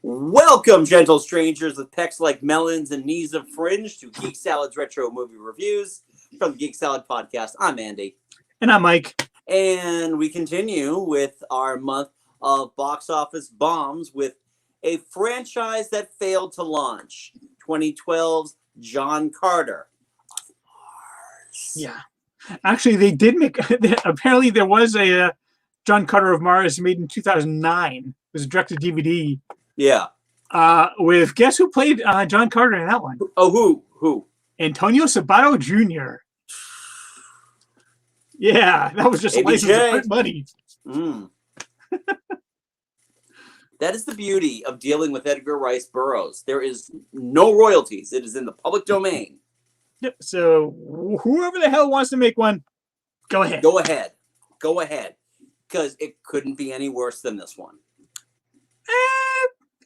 Welcome, gentle strangers with pecs like melons and knees of fringe, to Geek Salad's Retro Movie Reviews from the Geek Salad Podcast. I'm Andy. And I'm Mike. And we continue with our month of box office bombs with a franchise that failed to launch, 2012's John Carter. Yeah. Actually, they did make... Apparently, there was a John Carter of Mars made in 2009. It was a direct-to-DVD. Yeah. With... Guess who played John Carter in that one? Oh, who? Antonio Sabato Jr. Yeah, that was just a license to print money. That is the beauty of dealing with Edgar Rice Burroughs. There is no royalties. It is in the public domain. Yep. So whoever the hell wants to make one, go ahead. Go ahead. Go ahead. Because it couldn't be any worse than this one.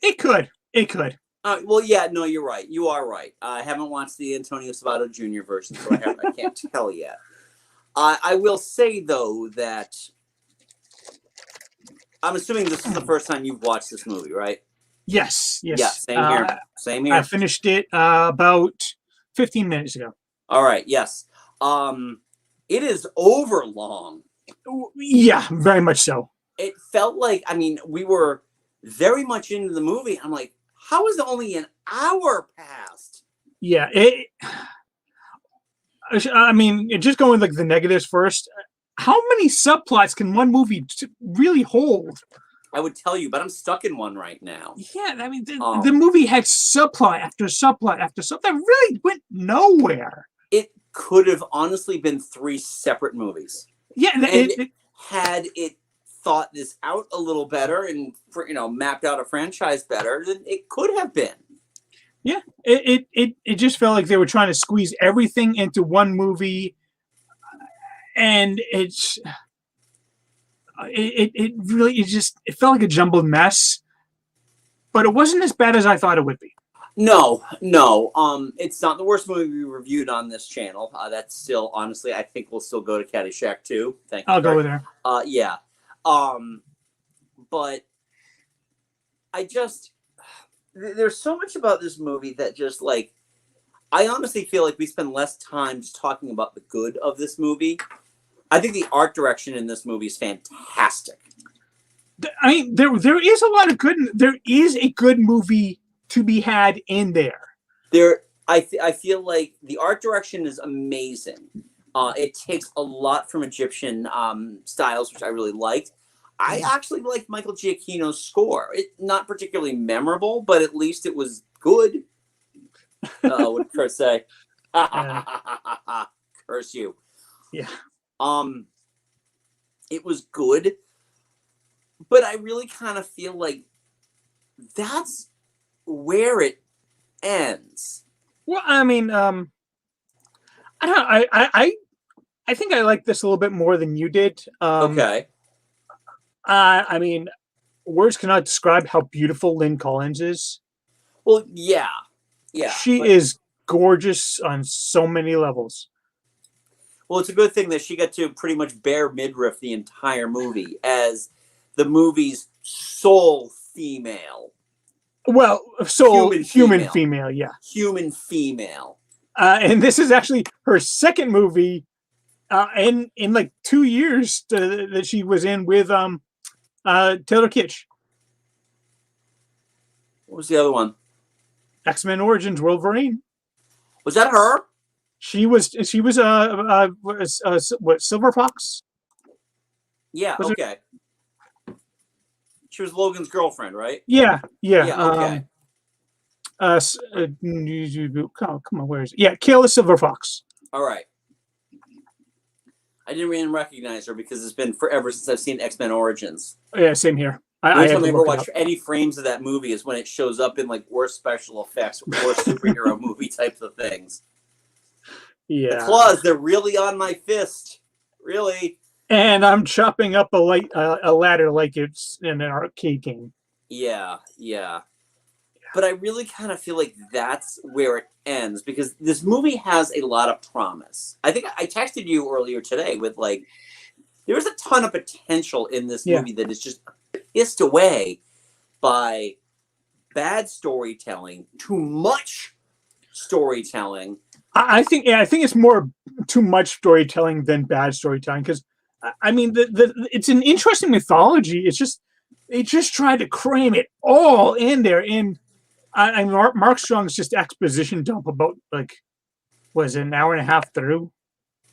It could. It could. Well, yeah, no, you're right. You are right. I haven't watched the Antonio Sabato Jr. version, so I can't tell yet. I will say, though, that I'm assuming this is the first time you've watched this movie, right? Yes. Yeah, same here. Same here. I finished it about 15 minutes ago. All right, yes. It is over long. Yeah, very much so. It felt like, we were very much into the movie. I'm like, how is it only an hour past? Yeah, just going like the negatives first. How many subplots can one movie really hold? I would tell you, but I'm stuck in one right now. Yeah, the movie had subplot after subplot after subplot that really went nowhere. It could have honestly been 3 separate movies. Yeah, had it thought this out a little better and mapped out a franchise better, then it could have been. Yeah, it just felt like they were trying to squeeze everything into one movie, and it felt like a jumbled mess. But it wasn't as bad as I thought it would be. No. It's not the worst movie we reviewed on this channel. That's still, honestly, I think we'll still go to Caddyshack 2. Thank you. I'll go with her. Yeah. But there's so much about this movie that just I honestly feel like we spend less time just talking about the good of this movie. I think the art direction in this movie is fantastic. There is a lot of good. There is a good movie to be had in there. I feel like the art direction is amazing. It takes a lot from Egyptian styles, which I really liked. I actually liked Michael Giacchino's score. It's not particularly memorable, but at least it was good. What did Kurt say? Curse you. Yeah. It was good, but I really kind of feel like that's where it ends. Well, I don't know. I think I like this a little bit more than you did. Okay. Words cannot describe how beautiful Lynn Collins is. Well, yeah. She is gorgeous on so many levels. Well, it's a good thing that she got to pretty much bare midriff the entire movie as the movie's sole female. Well, human female, yeah. Human female. And this is actually her second movie in like 2 years that she was in with Taylor Kitsch. What was the other one? X-Men Origins Wolverine. Was that her? She was what, Silver Fox? Yeah, okay. She was Logan's girlfriend, right? Yeah, okay. Come on, where is it? Yeah, Kayla Silver Fox. All right. I didn't even recognize her because it's been forever since I've seen X-Men Origins. Yeah, same here. The only time I ever watched any frames of that movie is when it shows up in worst special effects or superhero movie types of things. Yeah. The claws, they're really on my fist. Really. And I'm chopping up a ladder like it's in an arcade game. Yeah. But I really kind of feel like that's where it ends because this movie has a lot of promise. I think I texted you earlier today with there's a ton of potential in this movie that is just pissed away by bad storytelling, too much storytelling. I think it's more too much storytelling than bad storytelling, because I mean it's an interesting mythology. It's just they just tried to cram it all in there, and Mark Strong's just exposition dump about like was it an hour and a half through,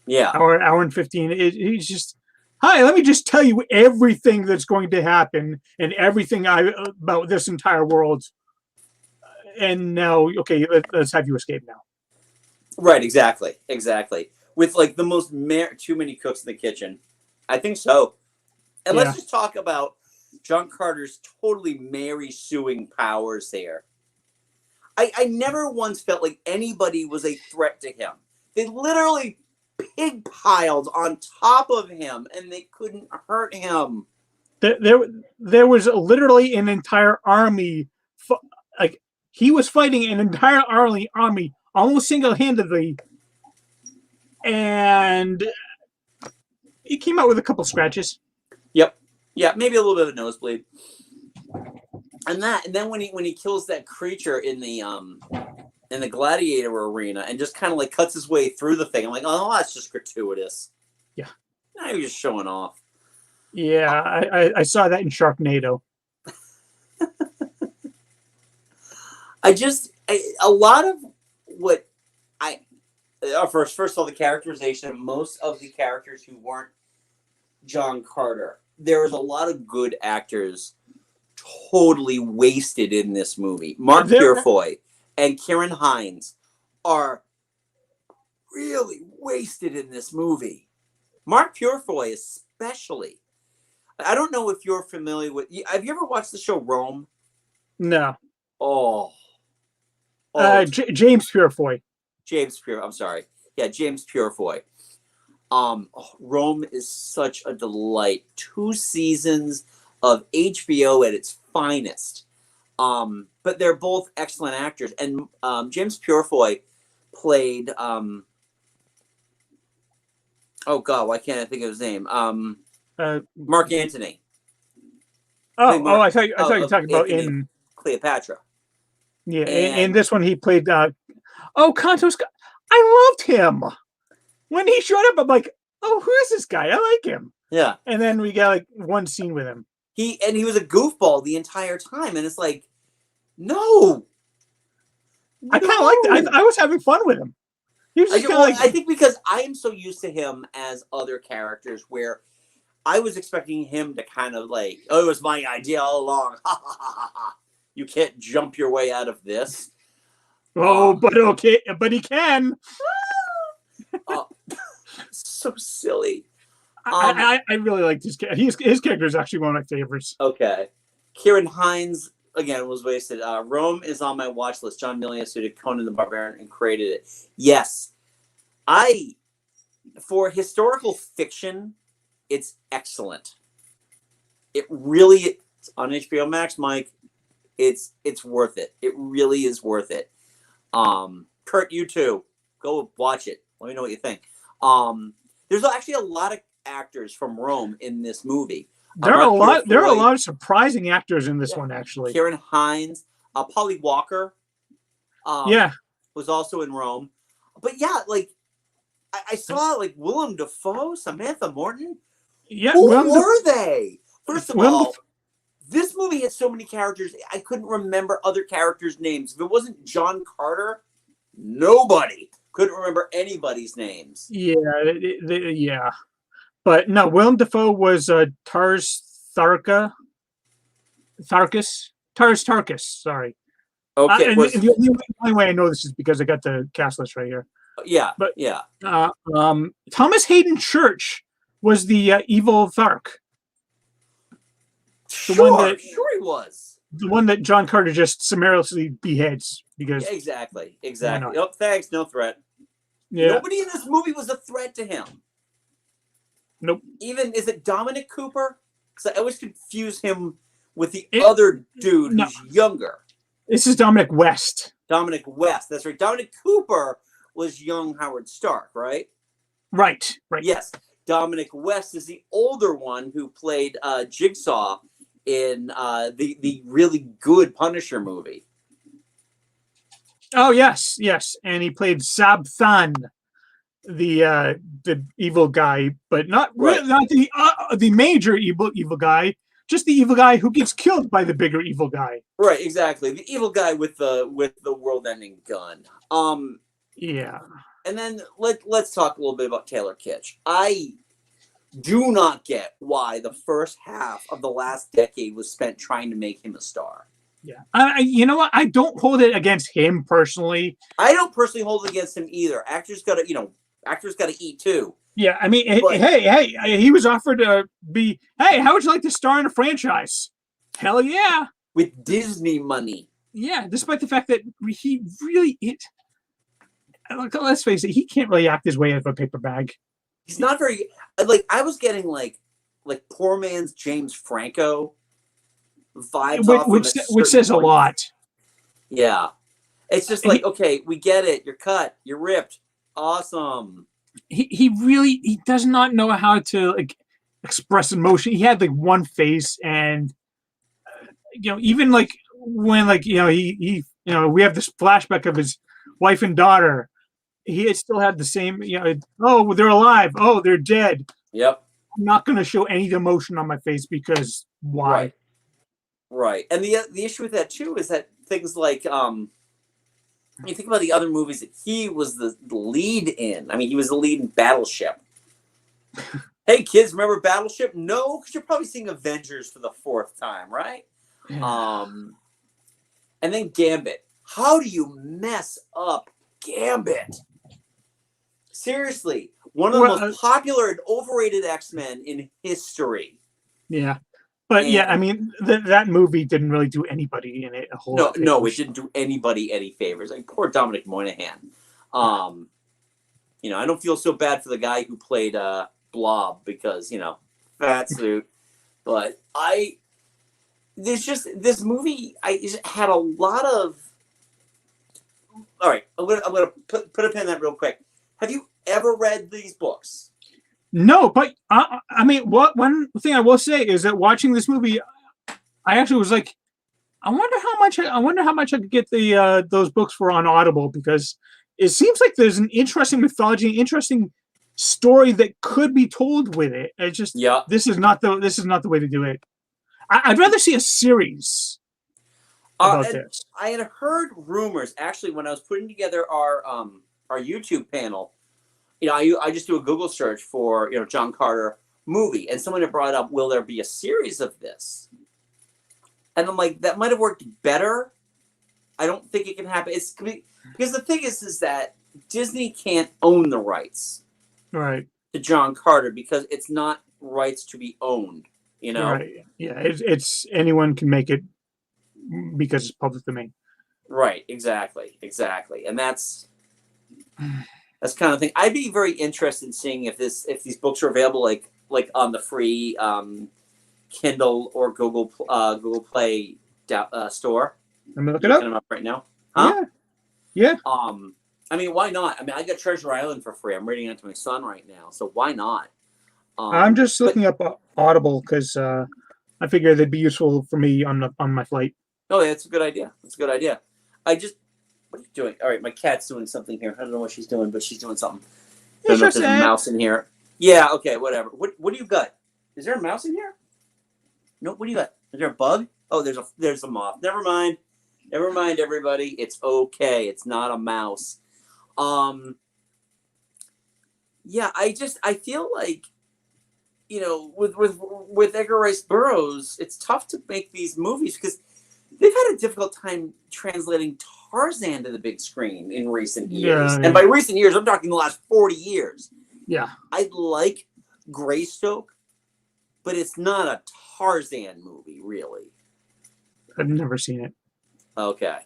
Yeah, hour and 15. He's just, hi, let me just tell you everything that's going to happen and everything about this entire world, and now okay, let's have you escape now. right. Exactly. With like the most too many cooks in the kitchen. I think so. And Yeah. let's just talk about John Carter's totally Mary suing powers here. I never once felt like anybody was a threat to him. They literally pig piled on top of him and they couldn't hurt him. There was literally an entire army, like he was fighting an entire army almost single-handedly, and he came out with a couple scratches. Yep. Yeah, maybe a little bit of a nosebleed. And then when he kills that creature in the gladiator arena and just kind of like cuts his way through the thing, I'm like, oh, that's just gratuitous. Yeah. Now you're just showing off. Yeah, I saw that in Sharknado. A lot of what first of all, the characterization of most of the characters who weren't John Carter, there was a lot of good actors totally wasted in this movie. Mark Purefoy and Kieran Hines are really wasted in this movie. Mark Purefoy especially. I don't know if you're familiar with. Have you ever watched the show Rome? No. Oh. James Purefoy. I'm sorry. Yeah, James Purefoy. Rome is such a delight. 2 seasons of HBO at its finest. But they're both excellent actors. And James Purefoy played oh God, why can't I think of his name? Mark Antony. I thought you were talking about in Cleopatra. Yeah, in this one he played Kantos. I loved him. When he showed up, I'm like, oh, who is this guy? I like him. Yeah. And then we got like one scene with him. He was a goofball the entire time, and it's like, no. I kind of liked it. I was having fun with him. He was just I think because I am so used to him as other characters where I was expecting him to kind of like, oh, it was my idea all along. Ha ha ha ha ha. You can't jump your way out of this. Oh, but okay, but he can. So silly. I really liked his character. His character is actually one of my favorites. Okay. Kieran Hines, again, was wasted. Rome is on my watch list. John Milius, who did Conan the Barbarian and created it. Yes. For historical fiction, it's excellent. It really, it's on HBO Max, Mike. It's worth it. It really is worth it. Kurt, you too. Go watch it. Let me know what you think. There's actually a lot of actors from Rome in this movie. There are a lot of surprising actors in this one, actually. Kieran Hines, Polly Walker, was also in Rome. But yeah, like I saw like Willem Dafoe, Samantha Morton. Yeah, who were they? First of all, this movie had so many characters, I couldn't remember other characters' names. If it wasn't John Carter, nobody couldn't remember anybody's names. Yeah. But no, Willem Dafoe was Tarkus. Sorry. Okay. The only way I know this is because I got the cast list right here. Yeah. But yeah. Thomas Hayden Church was the evil Thark. Sure he was. The one that John Carter just summarily beheads because exactly. Oh, thanks, no threat. Yeah. Nobody in this movie was a threat to him. Nope. Even is it Dominic Cooper? Because I always confuse him with the other dude who's younger. This is Dominic West. Dominic West. That's right. Dominic Cooper was young Howard Stark, right? Right. Yes. Dominic West is the older one who played Jigsaw in the really good Punisher movie. Oh yes, yes, and he played Sab Than, the evil guy, but not Right. really, not the major evil guy, just the evil guy who gets killed by the bigger evil guy. Right, exactly. The evil guy with the world-ending gun. Yeah. And then let's talk a little bit about Taylor Kitsch. I do not get why the first half of the last decade was spent trying to make him a star. Yeah. You know what? I don't hold it against him personally. I don't personally hold it against him either. Actors got to eat too. Yeah, I mean, But, hey, he was offered to be, hey, how would you like to star in a franchise? Hell yeah. with Disney money. Yeah, despite the fact that he really, let's face it, he can't really act his way out of a paper bag. He's not very, like, I was getting like poor man's James Franco vibes, which says a lot. Yeah. It's just like, okay, we get it. You're cut. You're ripped. Awesome. He really does not know how to like express emotion. He had like one face, and even like when he we have this flashback of his wife and daughter. He still had the same, oh, they're alive. Oh, they're dead. Yep. I'm not going to show any emotion on my face because why? Right. And the issue with that too is that things like you think about the other movies that he was the lead in. I mean, he was the lead in Battleship. Hey kids, remember Battleship? No, because you're probably seeing Avengers for the 4th time, right? Yeah. And then Gambit. How do you mess up Gambit? Seriously, one of the most popular and overrated X-Men in history. Yeah. But I mean, that movie didn't really do anybody in it a whole lot. No, it didn't do anybody any favors. Like poor Dominic Monaghan. I don't feel so bad for the guy who played Blob because, fat suit. But this movie, it had a lot of. All right, I'm gonna put a pin in that real quick. Have you ever read these books? No, but I mean, one thing I will say is that watching this movie, I actually was like, I wonder how much I could get those books for on Audible, because it seems like there's an interesting mythology, interesting story that could be told with it. It's just this is not the way to do it. I'd rather see a series about this. I had heard rumors actually when I was putting together our YouTube panel. I just do a Google search for John Carter movie, and someone had brought up, will there be a series of this? And I'm like, that might have worked better. I don't think it can happen. It's because the thing is that Disney can't own the rights, right, to John Carter, because it's not rights to be owned. Right. Yeah, it's anyone can make it because it's public domain. Right. Exactly. And that's kind of thing. I'd be very interested in seeing if these books are available, like on the free Kindle or Google Play store. Let me look it up. Looking them up right now. Huh? Yeah. I mean, why not? I mean, I got Treasure Island for free. I'm reading it to my son right now, so why not? I'm just looking up Audible because I figure they'd be useful for me on my flight. Oh, yeah, that's a good idea. What are you doing? All right, my cat's doing something here. I don't know what she's doing, but she's doing something. I don't know if there's a mouse in here. Yeah, okay, whatever. What do you got? Is there a mouse in here? No, what do you got? Is there a bug? Oh, there's a moth. Never mind, everybody. It's okay. It's not a mouse. Yeah, I feel like, with Edgar Rice Burroughs, it's tough to make these movies because they've had a difficult time translating Tarzan to the big screen in recent years. Yeah. And by recent years, I'm talking the last 40 years. Yeah. I like Greystoke, but it's not a Tarzan movie, really. I've never seen it. Okay.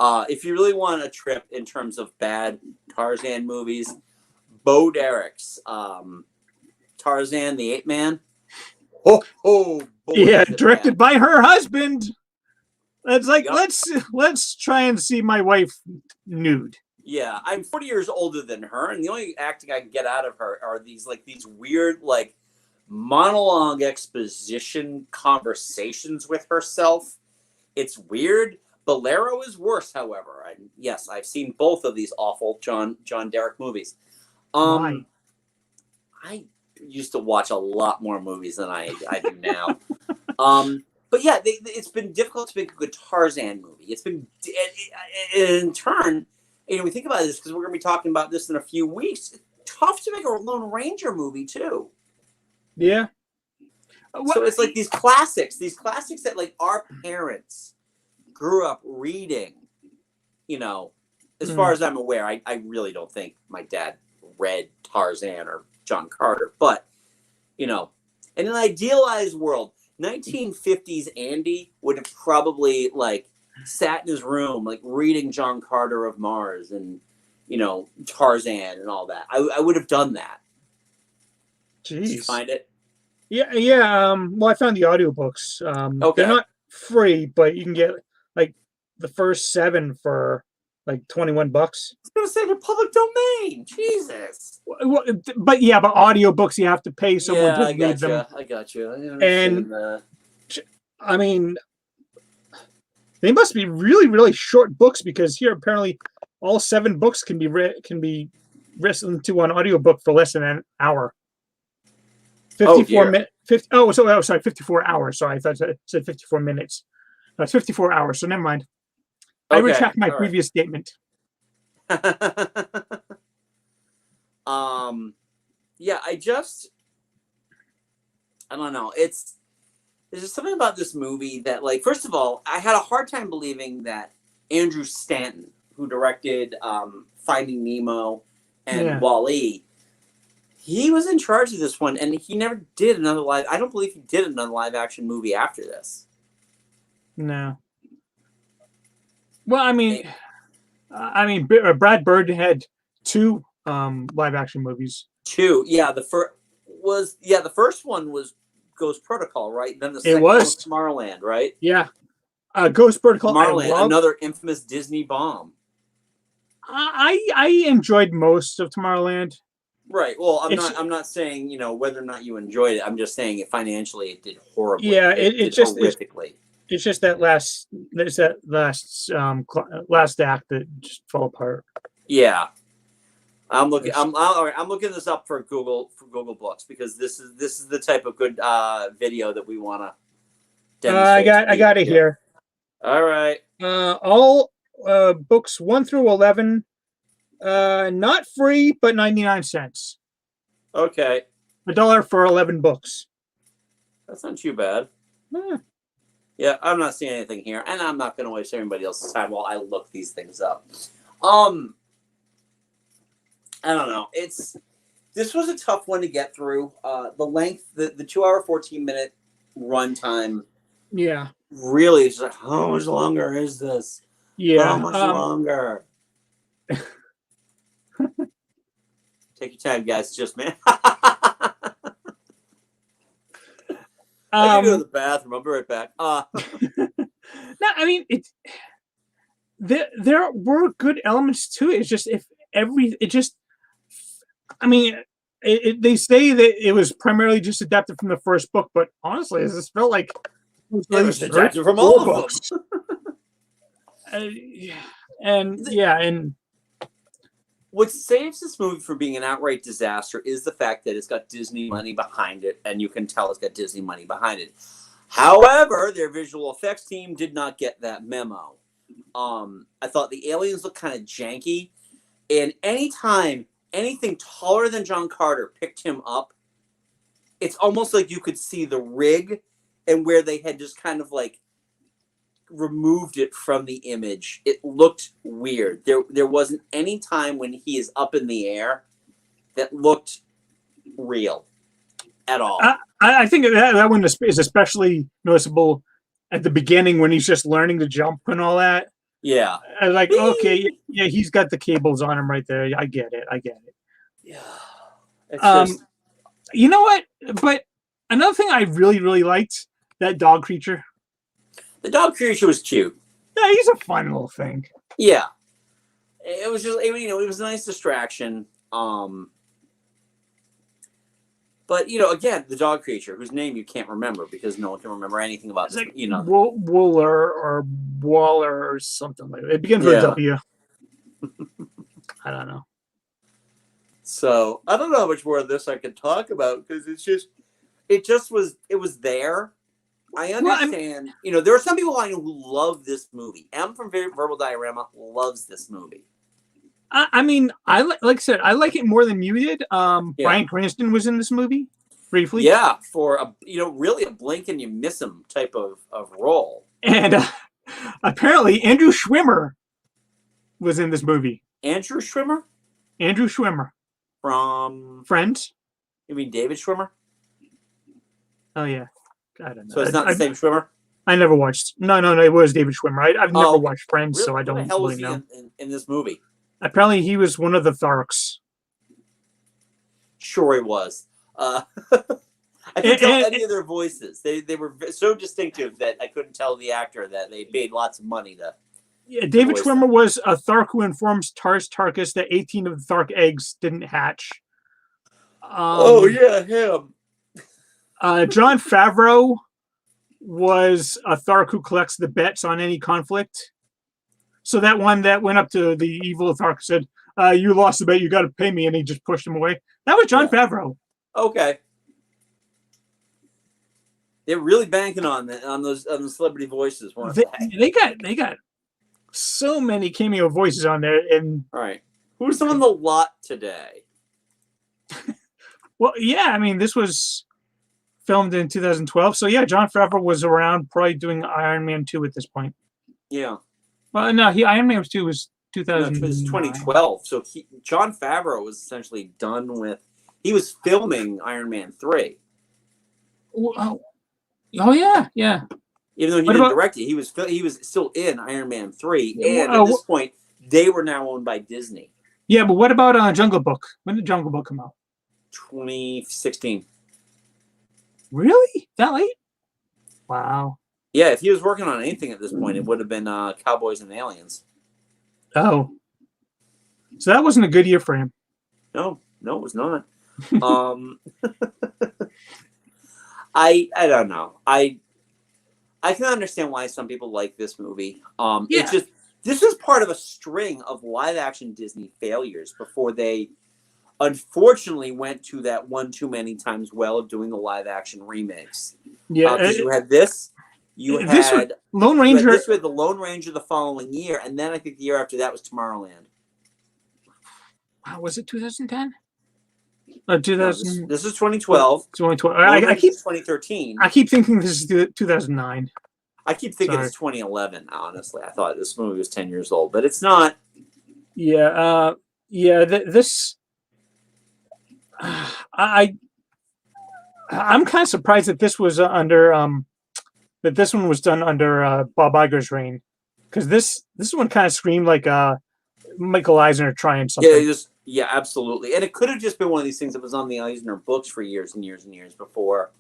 If you really want a trip in terms of bad Tarzan movies, Bo Derek's Tarzan the Ape Man. Boy, yeah, directed by her husband. It's like, Yep. let's try and see my wife nude. Yeah, I'm 40 years older than her, and the only acting I can get out of her are these weird monologue exposition conversations with herself. It's weird. Bolero is worse, however. Yes, I've seen both of these awful John Derek movies. Why? I used to watch a lot more movies than I do now. But yeah, it's been difficult to make a good Tarzan movie. It's been, in turn, we think about this because we're going to be talking about this in a few weeks. It's tough to make a Lone Ranger movie too. Yeah. So it's like these classics that like our parents grew up reading. As far as I'm aware, I really don't think my dad read Tarzan or John Carter, but in an idealized world, 1950s Andy would have probably like sat in his room like reading John Carter of Mars and Tarzan and all that. I would have done that. Jeez. Did you find it? Yeah. Well, I found the audiobooks. Okay. They're not free, but you can get like the first 7 for like $21. I was gonna say they're public domain. Jesus. Well, but audiobooks you have to pay someone to read them. I got you. And I mean, they must be really, really short books because here apparently all 7 books can be listened to on audiobook for less than an hour. 54 minutes. 54 hours. Sorry, I thought it said 54 minutes. That's 54 hours. So never mind. I retract my previous statement. Yeah, I don't know. There's just something about this movie that, like, first of all, I had a hard time believing that Andrew Stanton, who directed Finding Nemo and Wall-E, he was in charge of this one, and he never did another live. I don't believe he did another live action movie after this. No. Well, I mean, Brad Bird had 2 live action movies. 2, yeah. The first one was Ghost Protocol, right? Then the second was Tomorrowland, right? Yeah, Ghost Protocol. Tomorrowland, another infamous Disney bomb. I enjoyed most of Tomorrowland. Right. Well, I'm not saying whether or not you enjoyed it. I'm just saying it financially it did horribly. Yeah, it just horrifically. It's just that last act that just fell apart. Yeah. I'm looking this up for Google Books because this is the type of good video that we want to demonstrate. I got it here. All right. All books 1 through 11, not free, but 99 cents. Okay. $1 for 11 books. That's not too bad. Yeah, I'm not seeing anything here, and I'm not going to waste everybody else's time while I look these things up. I don't know. This was a tough one to get through. The length, the 2-hour, 14-minute runtime. Yeah. Really, it's like, how much longer is this? Yeah. How much longer? Take your time, guys. It's just me. I can go to the bathroom. I'll be right back. No, I mean there were good elements to it. It's just they say that it was primarily just adapted from the first book, but honestly, it just felt like it was adapted from all books. And what saves this movie from being an outright disaster is the fact that it's got Disney money behind it, and you can tell it's got Disney money behind it. However, their visual effects team did not get that memo. I thought the aliens looked kind of janky, and anytime anything taller than John Carter picked him up, it's almost like you could see the rig and where they had just kind of like removed it from the image. It looked weird. There wasn't any time when he is up in the air that looked real at all. I think that one is especially noticeable at the beginning when he's just learning to jump and all that. Yeah. I was like, okay, yeah, he's got the cables on him right there. I get it. Yeah. It's you know what? But another thing I really, really liked, that dog creature. The dog creature was cute. Yeah, he's a fun little thing. Yeah. It was just, it was a nice distraction. But again, the dog creature whose name you can't remember because no one can remember anything about It's this. like Wooler or Waller or something like that. It begins with a Yeah. W. I don't know. So I don't know how much more of this I can talk about because it was there. I understand. There are some people I know who love this movie. M from Verbal Diorama loves this movie. I mean, like I said, I like it more than you did. Yeah. Bryan Cranston was in this movie briefly. Yeah, for really a blink and you miss him type of role. And apparently Andrew Schwimmer was in this movie. Andrew Schwimmer? Andrew Schwimmer. From Friends? You mean David Schwimmer? Oh, yeah. I don't know. So it's not the same Schwimmer? I never watched. No, it was David Schwimmer. I've never watched Friends, really? So I don't What the hell really was know. he in this movie? Apparently he was one of the Tharks. Sure he was. I couldn't tell any of their voices. They were so distinctive that I couldn't tell the actor that they paid lots of money to. Yeah, David Schwimmer was a Thark who informs Tars Tarkas that 18 of the Thark eggs didn't hatch. Him. Jon Favreau was a Thark who collects the bets on any conflict. So that one that went up to the evil Thark said, "You lost the bet. You got to pay me," and he just pushed him away. That was Jon Favreau. Okay. They're really banking on those celebrity voices, weren't they got so many cameo voices on there. And all right, who's on the lot today? Well, yeah, I mean, this was filmed in 2012, so yeah, Jon Favreau was around, probably doing Iron Man 2 at this point. Yeah. Well, no, Iron Man 2 was 2000. No, it was 2012. So Jon Favreau was essentially done with. He was filming Iron Man 3. Oh yeah. Even though he didn't direct it, he was still in Iron Man 3, and at this point, they were now owned by Disney. Yeah, but what about Jungle Book? When did Jungle Book come out? 2016. Really? That late? Wow. Yeah, if he was working on anything at this point, it would have been Cowboys and Aliens. Oh. So that wasn't a good year for him. No, it was not. I don't know. I can understand why some people like this movie. It's just this is part of a string of live action Disney failures before they unfortunately went to that one too many times well of doing the live action remakes. Yeah, because you had this. You had Lone Ranger. This with the Lone Ranger the following year, and then I think the year after that was Tomorrowland. Was it 2010? 2000. No, this is 2012. 2012. I keep 2013. I keep thinking this is 2009. I keep thinking it's 2011. Honestly, I thought this movie was 10 years old, but it's not. Yeah. This. I'm kind of surprised that this was under that this one was done under Bob Iger's reign, because this one kind of screamed like Michael Eisner trying something. Yeah, absolutely. And it could have just been one of these things that was on the Eisner books for years and years and years before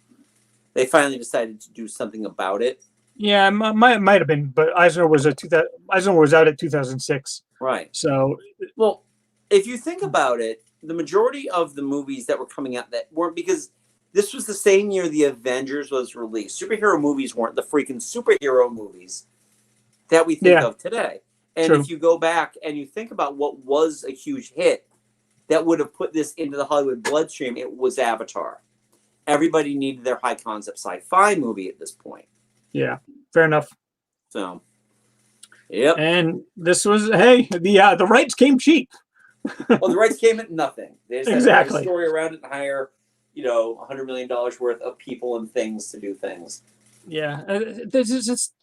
they finally decided to do something about it. Yeah, might have been, but Eisner was out at 2006. Right. So, well, if you think about it, the majority of the movies that were coming out that weren't, because this was the same year the Avengers was released. Superhero movies weren't the freaking superhero movies that we think of today. And if you go back and you think about what was a huge hit that would have put this into the Hollywood bloodstream, it was Avatar. Everybody needed their high concept sci-fi movie at this point. Yeah, fair enough. So, yep. And this was, the rights came cheap. Well, the rights came at nothing. They just had to write a story around it and hire, $100 million worth of people and things to do things. Yeah, this is just.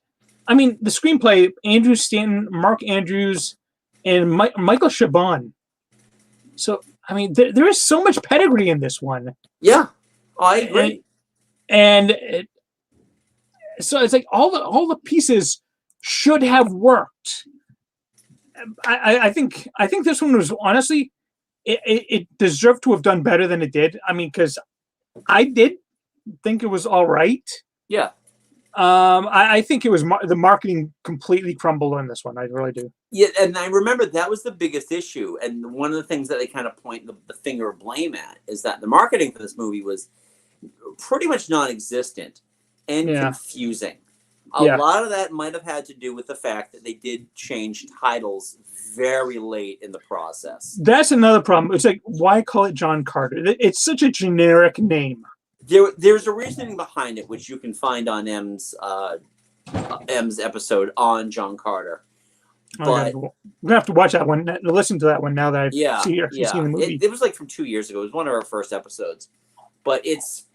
I mean, the screenplay: Andrew Stanton, Mark Andrews, and Michael Chabon. So, I mean, there is so much pedigree in this one. Yeah, I agree. So it's like all the pieces should have worked. I think this one was honestly it deserved to have done better than it did. I mean, because I did think it was all right. Yeah. I think it was the marketing completely crumbled on this one. I really do. Yeah, and I remember that was the biggest issue. And one of the things that they kind of point the finger of blame at is that the marketing for this movie was pretty much non-existent and confusing. A lot of that might have had to do with the fact that they did change titles very late in the process. That's another problem. It's like, why call it John Carter? It's such a generic name. There's a reasoning behind it, which you can find on M's episode on John Carter. But we're gonna have to watch that one, listen to that one now that I've seen the movie. It was like from 2 years ago. It was one of our first episodes, but it's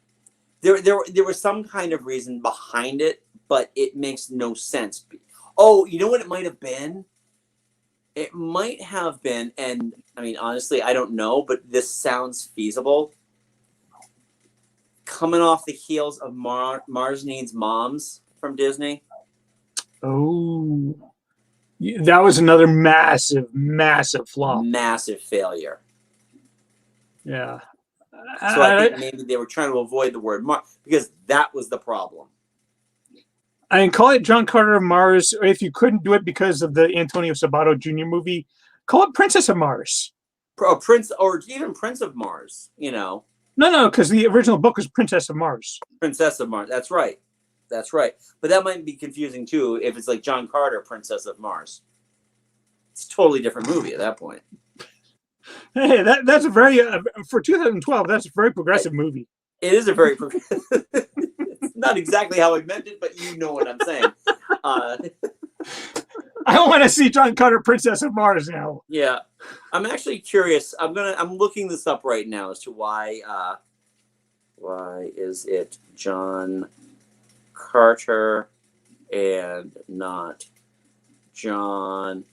there was some kind of reason behind it, but it makes no sense. Oh, you know what it might have been? It might have been, and I mean honestly, I don't know, but this sounds feasible. Coming off the heels of Mars Needs Moms from Disney. Oh. That was another massive flop. Massive failure. Yeah. So I think maybe they were trying to avoid the word Mars because that was the problem. I mean, call it John Carter of Mars, or if you couldn't do it because of the Antonio Sabato Jr. movie, call it Princess of Mars. Prince, or even Prince of Mars, you know. No, because the original book was Princess of Mars. Princess of Mars, that's right. That's right. But that might be confusing, too, if it's like John Carter, Princess of Mars. It's a totally different movie at that point. Hey, that's a very, for 2012, that's a very progressive movie. It is a very progressive. It's not exactly how I meant it, but you know what I'm saying. I want to see John Carter, Princess of Mars now. Yeah. I'm actually curious. I'm looking this up right now as to why is it John Carter and not John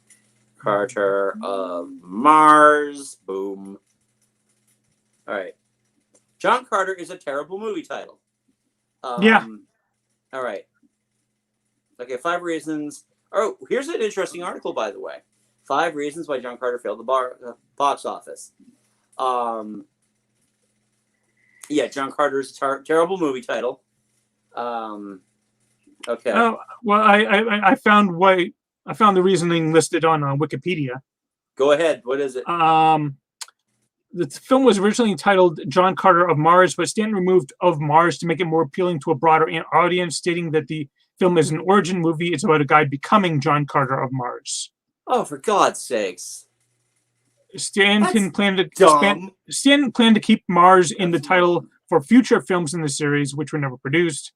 Carter of Mars. Boom. All right. John Carter is a terrible movie title. Yeah. All right. Okay, 5 reasons. Oh, here's an interesting article, by the way. 5 reasons why John Carter failed the box office. Yeah, John Carter's terrible movie title. Okay. Oh, well, I found the reasoning listed on Wikipedia. Go ahead. What is it? The film was originally titled John Carter of Mars, but Stanton removed of Mars to make it more appealing to a broader audience, stating that the film is an origin movie. It's about a guy becoming John Carter of Mars. Oh, for God's sakes. Stanton planned to keep Mars in the title for future films in the series, which were never produced.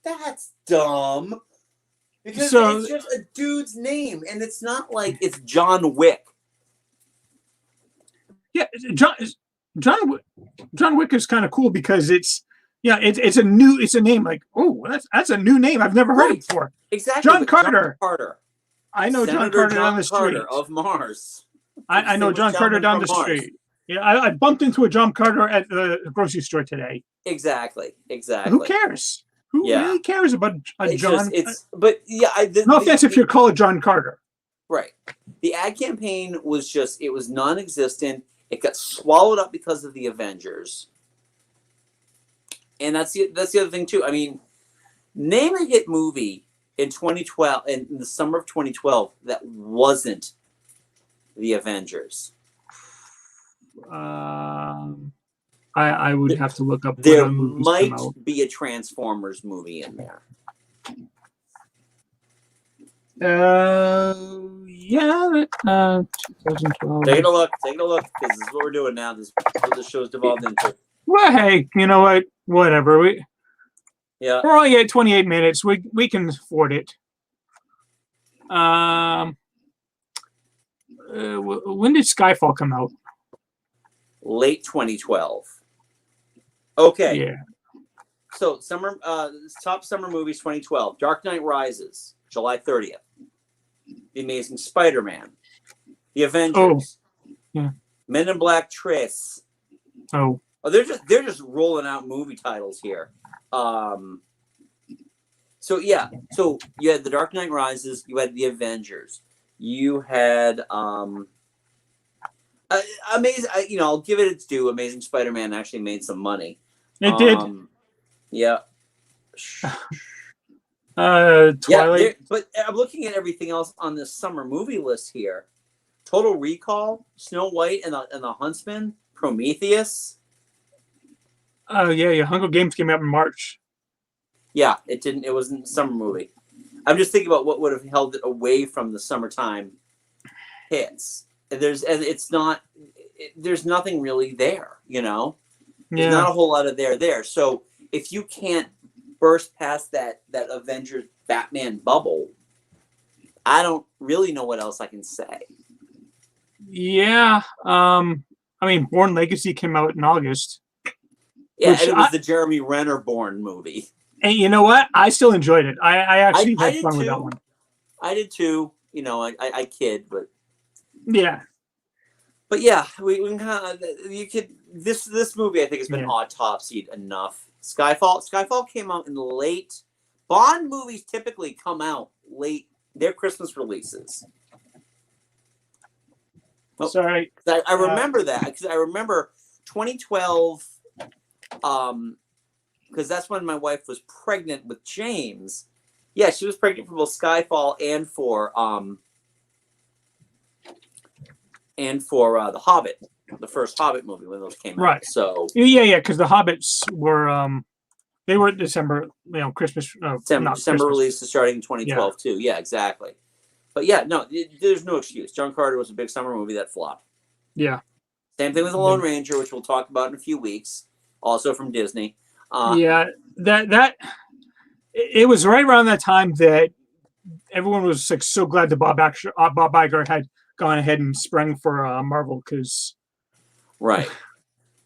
That's dumb. Because it's just a dude's name, and it's not like it's John Wick. Yeah, John Wick is kind of cool because it's a name like, oh, that's a new name I've never heard it before. Exactly. John Carter. I know Senator John Carter down the street. Carter of Mars. I know John Carter down the street. Yeah, I bumped into a John Carter at the grocery store today. Exactly. Who cares? Who really cares about a John? No offense if you call it John Carter. Right. The ad campaign was it was non-existent. It got swallowed up because of the Avengers. And that's the other thing too. I mean, name a hit movie in 2012, in the summer of 2012, that wasn't the Avengers. I would have to look up. There might be a Transformers movie in there. Yeah. 2012. Take a look, because this is what we're doing now. This is what the show's devolved into. Well, hey, you know what? Whatever. We're only at 28 minutes. We can afford it. When did Skyfall come out? Late 2012. Okay. Yeah. So top summer movies 2012. Dark Knight Rises, July 30th. The Amazing Spider-Man. The Avengers. Oh. Yeah. Men in Black Tris. Oh, they're just rolling out movie titles here. So you had The Dark Knight Rises, you had The Avengers, you had Amazing. I'll give it its due. Amazing Spider-Man actually made some money. It did. Yeah. Twilight. But I'm looking at everything else on this summer movie list here. Total Recall, Snow White and the Huntsman, Prometheus. Oh yeah, Hunger Games came out in March. Yeah, it didn't. It wasn't a summer movie. I'm just thinking about what would have held it away from the summertime hits. It's not. There's nothing really there. There's not a whole lot of there. So if you can't burst past that Avengers Batman bubble, I don't really know what else I can say. Yeah. I mean, Bourne Legacy came out in August. Yeah, and it was the Jeremy Renner Bourne movie. And you know what? I still enjoyed it. I actually had fun with that one. I did too. I kid, but yeah. But yeah, we kind of this movie I think has been autopsied enough. Skyfall came out in late. Bond movies typically come out late. They're Christmas releases. Sorry, I remember that because I remember 2012. Because that's when my wife was pregnant with James. Yeah, she was pregnant for both Skyfall and for The Hobbit, the first Hobbit movie when those came out. Right. So yeah, because the Hobbits were they were December, Christmas. December releases starting in 2012 too. Yeah, exactly. But yeah, no, there's no excuse. John Carter was a big summer movie that flopped. Yeah. Same thing with The Lone Ranger, which we'll talk about in a few weeks, also from Disney. That it was right around that time that everyone was like so glad that Bob Iger had gone ahead and sprung for Marvel because right.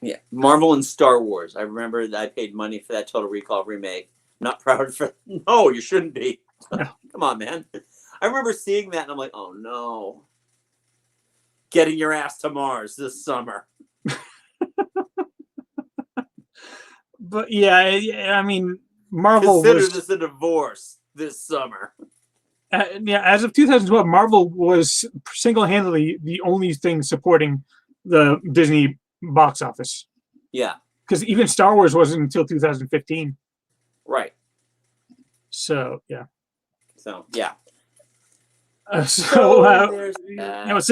Yeah, Marvel and Star Wars. I remember that I paid money for that Total Recall remake. I'm not proud for. No, you shouldn't be. No. Come on, man. I remember seeing that and I'm like, oh no. Getting your ass to Mars this summer. But yeah, I mean, Marvel consider this a divorce this summer. As of 2012, Marvel was single-handedly the only thing supporting the Disney box office. Yeah, because even Star Wars wasn't until 2015. Right. So yeah. Say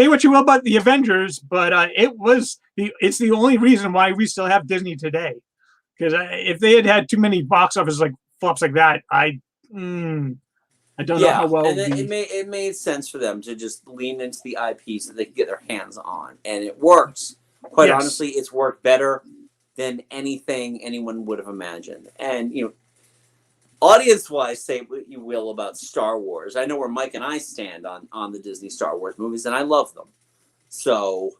what you will about the Avengers, but it's the only reason why we still have Disney today. Because if they had too many box office flops like that, I don't know how well. And it made sense for them to just lean into the IP so they could get their hands on, and it works. Quite honestly, it's worked better than anything anyone would have imagined. And audience-wise, say what you will about Star Wars. I know where Mike and I stand on the Disney Star Wars movies, and I love them. So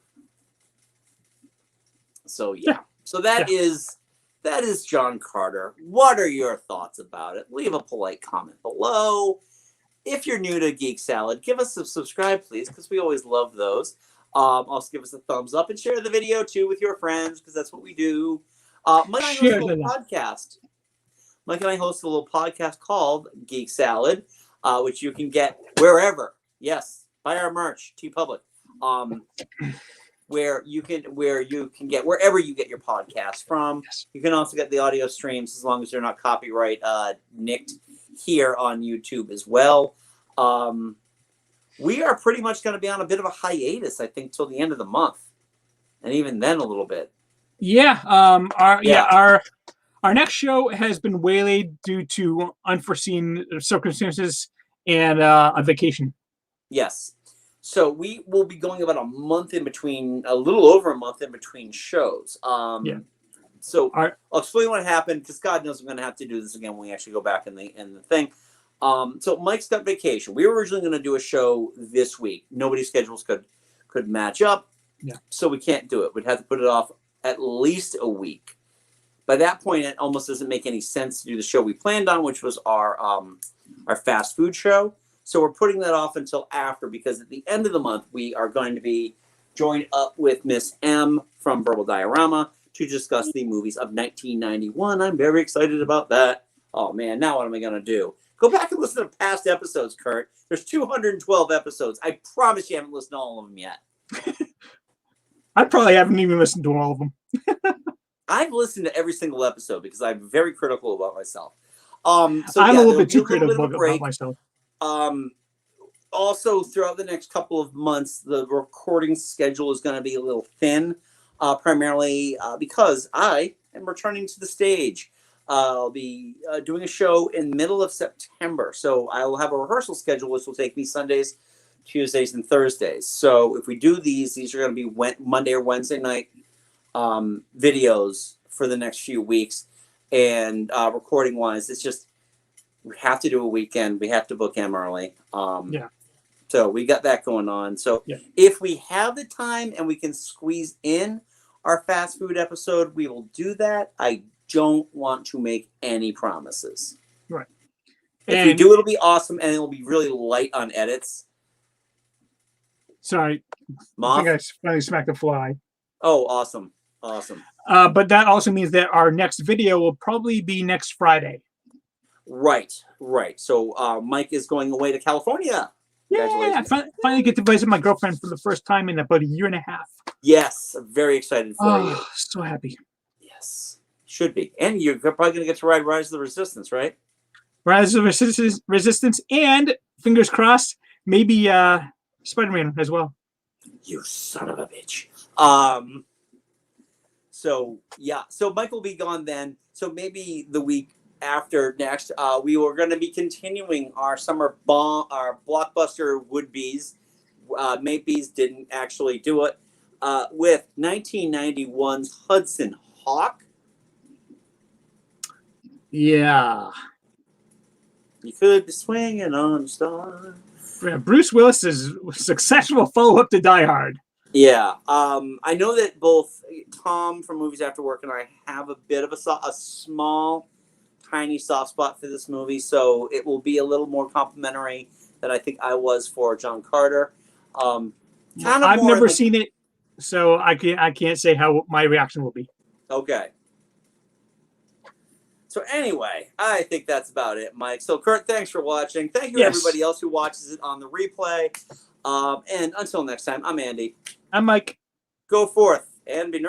yeah. So that is John Carter. What are your thoughts about it? Leave a polite comment below. If you're new to Geek Salad, give us a subscribe, please, because we always love those. Also, give us a thumbs up and share the video, too, with your friends, because that's what we do. Mike and I host a little podcast called Geek Salad, which you can get wherever. Yes, buy our merch, TeePublic. Where you can get wherever you get your podcast from. Yes. You can also get the audio streams as long as they're not copyright nicked here on YouTube as well. We are pretty much going to be on a bit of a hiatus, I think, till the end of the month, and even then a little bit. Yeah. Our next show has been waylaid due to unforeseen circumstances and a vacation. Yes. So we will be going about a little over a month in between shows. So I'll explain what happened because God knows I'm going to have to do this again when we actually go back in the thing. So Mike's got vacation. We were originally going to do a show this week. Nobody's schedules could match up. Yeah. So we can't do it. We'd have to put it off at least a week. By that point, it almost doesn't make any sense to do the show we planned on, which was our fast food show. So we're putting that off until after, because at the end of the month, we are going to be joined up with Miss M from Verbal Diorama to discuss the movies of 1991. I'm very excited about that. Oh, man, now what am I going to do? Go back and listen to past episodes, Kurt. There's 212 episodes. I promise you haven't listened to all of them yet. I probably haven't even listened to all of them. I've listened to every single episode because I'm very critical about myself. So I'm yeah, a little there'll bit be a too little bit critical of a about break. myself. Also, throughout the next couple of months, the recording schedule is going to be a little thin, primarily because I am returning to the stage. I'll be doing a show in the middle of September, so I will have a rehearsal schedule, which will take me Sundays, Tuesdays, and Thursdays. So if we do these are going to be Monday or Wednesday night videos for the next few weeks. And recording-wise, it's just we have to do a weekend. We have to book Emily. Yeah. So we got that going on. So Yeah. if we have the time and we can squeeze in our fast food episode, we will do that. I don't want to make any promises. Right. If we do, it'll be awesome, and it'll be really light on edits. Sorry. Moth? I think I finally smacked a fly. Oh, awesome. Awesome. But that also means that our next video will probably be next Friday. Right. So Mike is going away to California. Yeah, I finally get to visit my girlfriend for the first time in about a year and a half. Yes, I'm very excited for you. So happy. Yes, should be. And you're probably going to get to ride Rise of the Resistance, right? Rise of the Resistance, and fingers crossed, maybe Spider-Man as well. You son of a bitch. So yeah, so Mike will be gone then. So maybe the week after next, we were going to be continuing our summer our blockbuster would-be's. Mape's didn't actually do it. With 1991's Hudson Hawk. Yeah. You could be swinging on a star. Yeah, Bruce Willis's successful follow-up to Die Hard. Yeah. I know that both Tom from Movies After Work and I have a bit of a small, tiny soft spot for this movie, so it will be a little more complimentary than I think I was for John Carter. I've never seen it, so I can't say how my reaction will be. Okay. So anyway, I think that's about it, Mike. So Kurt, thanks for watching. Thank you everybody else who watches it on the replay. And until next time, I'm Andy. I'm Mike. Go forth and be